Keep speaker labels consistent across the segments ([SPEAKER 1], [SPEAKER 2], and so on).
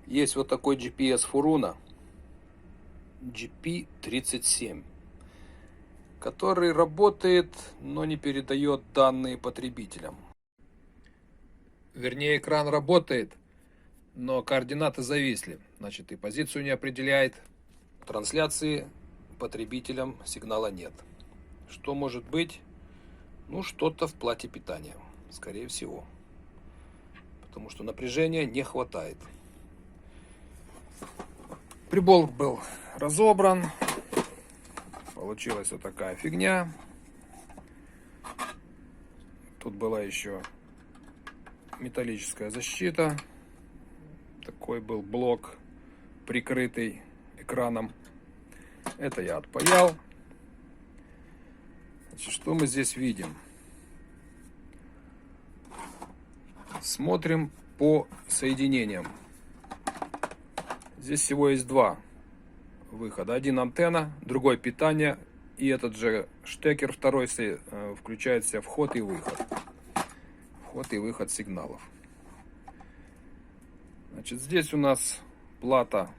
[SPEAKER 1] Есть вот такой GPS Furuna GP37, который работает, но не передает данные потребителям. Вернее, экран работает, но координаты зависли. Значит, и позицию не определяет. Трансляции потребителям сигнала нет. Что может быть? Ну, что-то в плате питания, скорее всего. Потому что напряжения не хватает. Прибор был разобран. Получилась вот такая фигня. Тут была еще металлическая защита. Такой был блок, прикрытый экраном. Это я отпаял. Значит, что мы здесь видим? Смотрим по соединениям. Здесь всего есть два выхода. Один антенна, другой питание. И этот же штекер второй включает в себя вход и выход. Вход и выход сигналов. Значит, здесь у нас плата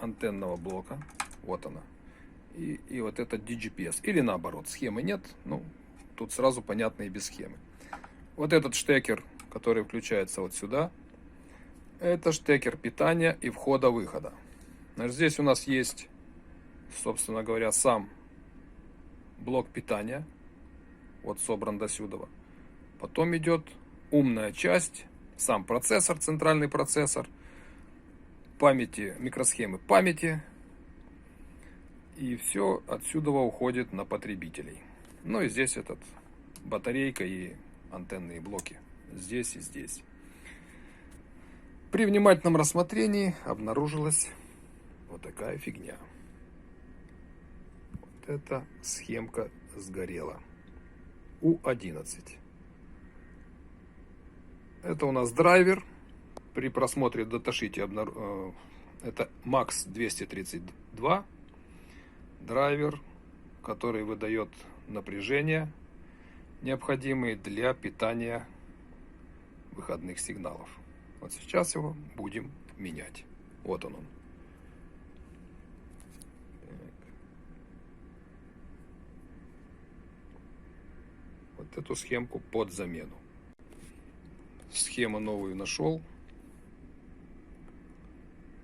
[SPEAKER 1] антенного блока. Вот она. И вот этот DGPS. Или наоборот, схемы нет. Ну, тут сразу понятно и без схемы. Вот этот штекер, который включается вот сюда. Это штекер питания и входа-выхода. Значит, здесь у нас есть, собственно говоря, сам блок питания. Вот собран до сюда. Потом идет умная часть, сам процессор, центральный процессор, памяти, микросхемы памяти. И все отсюда уходит на потребителей. Ну и здесь этот батарейка и антенные блоки. Здесь и здесь. При внимательном рассмотрении обнаружилась вот такая фигня. Вот эта схемка сгорела. U11. Это у нас драйвер. При просмотре даташите это MAX 232. Драйвер, который выдает напряжение, необходимые для питания выходных сигналов. Вот сейчас его будем менять. Вот он. Вот эту схемку под замену. Схему новую нашел.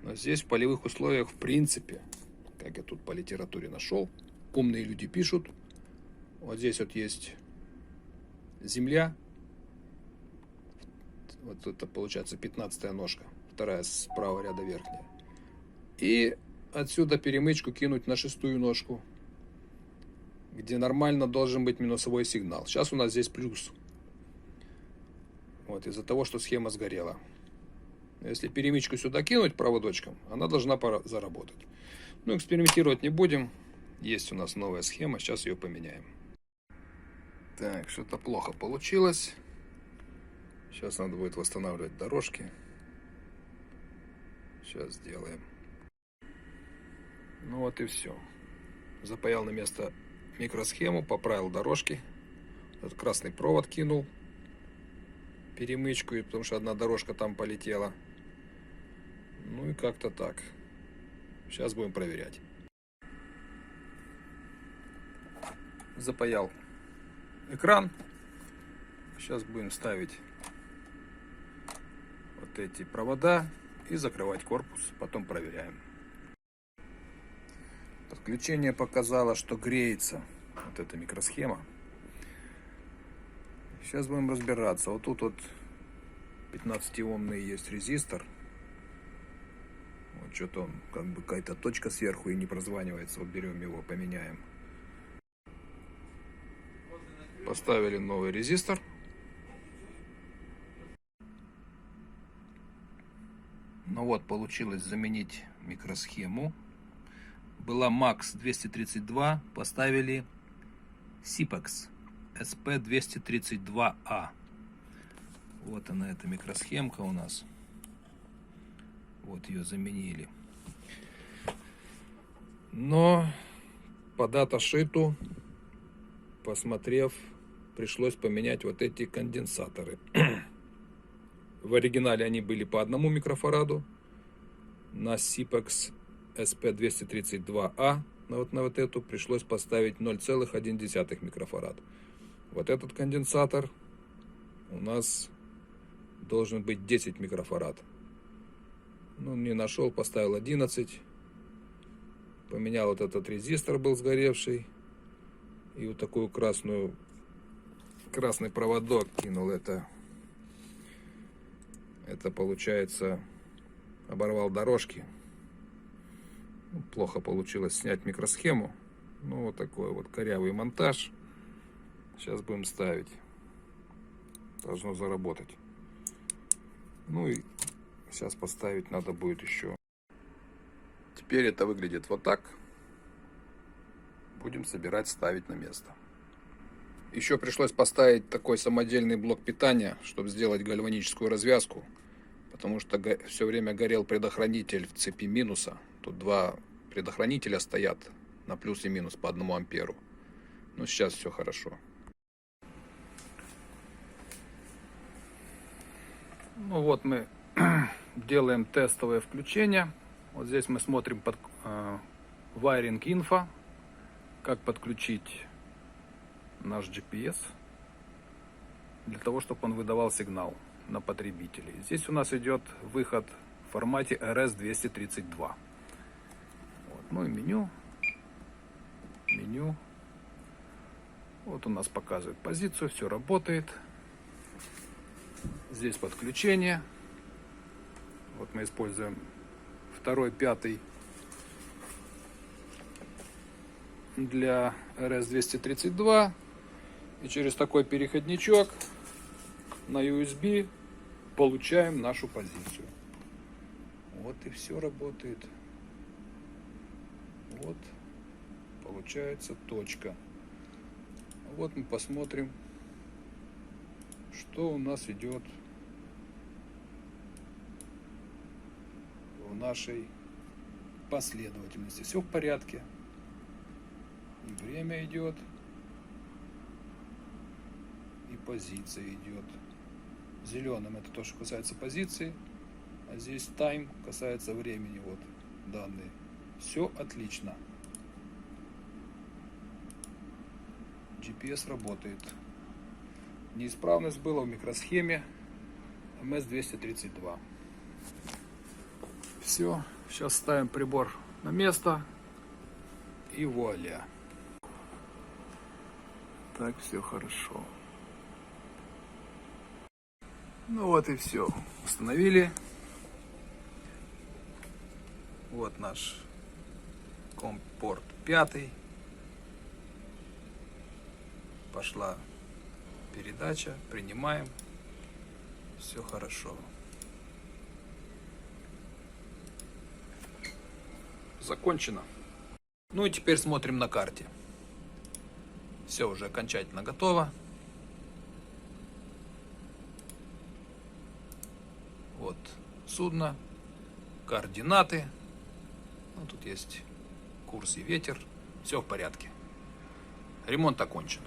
[SPEAKER 1] Но здесь в полевых условиях, в принципе, как я тут по литературе нашел, умные люди пишут. Вот здесь вот есть земля. Вот это получается 15-я ножка. Вторая с правого ряда верхняя. И отсюда перемычку кинуть на 6-ю ножку, где нормально должен быть минусовой сигнал. Сейчас у нас здесь плюс. Вот из-за того, что схема сгорела. Если перемычку сюда кинуть проводочком, она должна заработать. Ну, экспериментировать не будем. Есть у нас новая схема, сейчас ее поменяем. Так, что-то плохо получилось. Сейчас надо будет восстанавливать дорожки. Сейчас сделаем. Ну вот и все. Запаял на место микросхему, поправил дорожки. Этот красный провод кинул. Перемычку, потому что одна дорожка там полетела. Ну и как-то так. Сейчас будем проверять. Запаял экран. Сейчас будем ставить вот эти провода и закрывать корпус. Потом проверяем. Подключение показало, что греется вот эта микросхема. Сейчас будем разбираться. Вот тут вот 15-омный есть резистор. Вот что-то он, как бы какая-то точка сверху и не прозванивается. Вот берем его, поменяем. Поставили новый резистор. Ну вот, получилось заменить микросхему. Была MAX 232, поставили Sipex SP232A. Вот она, эта микросхемка у нас. Вот ее заменили. Но по даташиту, посмотрев, пришлось поменять вот эти конденсаторы. В оригинале они были по 1 микрофараду, на Sipex SP232A, на вот эту, пришлось поставить 0,1 микрофарад. Вот этот конденсатор у нас должен быть 10 микрофарад. Ну, не нашел, поставил 11. Поменял вот этот резистор, был сгоревший. И вот такую красный проводок кинул. Это получается, оборвал дорожки. Плохо получилось снять микросхему. Ну, вот такой вот корявый монтаж. Сейчас будем ставить. Должно заработать. Ну и сейчас поставить надо будет еще. Теперь это выглядит вот так. Будем собирать, ставить на место. Еще пришлось поставить такой самодельный блок питания, чтобы сделать гальваническую развязку. Потому что все время горел предохранитель в цепи минуса. Тут два предохранителя стоят на плюс и минус по 1 амперу. Но сейчас все хорошо. Ну вот мы делаем тестовое включение. Вот здесь мы смотрим под Wiring Info, как подключить наш GPS для того, чтобы он выдавал сигнал на потребителей. Здесь у нас идет выход в формате RS-232. Вот, ну и меню. Вот у нас показывает позицию, все работает. Здесь подключение. Вот мы используем 2, 5 для RS-232. И через такой переходничок на USB получаем нашу позицию. Вот и все работает. Вот получается точка. Вот мы посмотрим, что у нас идет в нашей последовательности. Все в порядке. И время идет, и позиция идет. Зеленым это то, что касается позиции, а здесь тайм касается времени. Вот данные. Все отлично. GPS работает. Неисправность была в микросхеме MS-232. Все, сейчас ставим прибор на место и вуаля. Так, все хорошо. Ну вот и все. Установили. Вот наш компорт 5. Пошла передача. Принимаем. Все хорошо. Закончено. Ну и теперь смотрим на карте. Все уже окончательно готово. Вот судно, координаты. Ну, тут есть курс и ветер. Все в порядке. Ремонт окончен.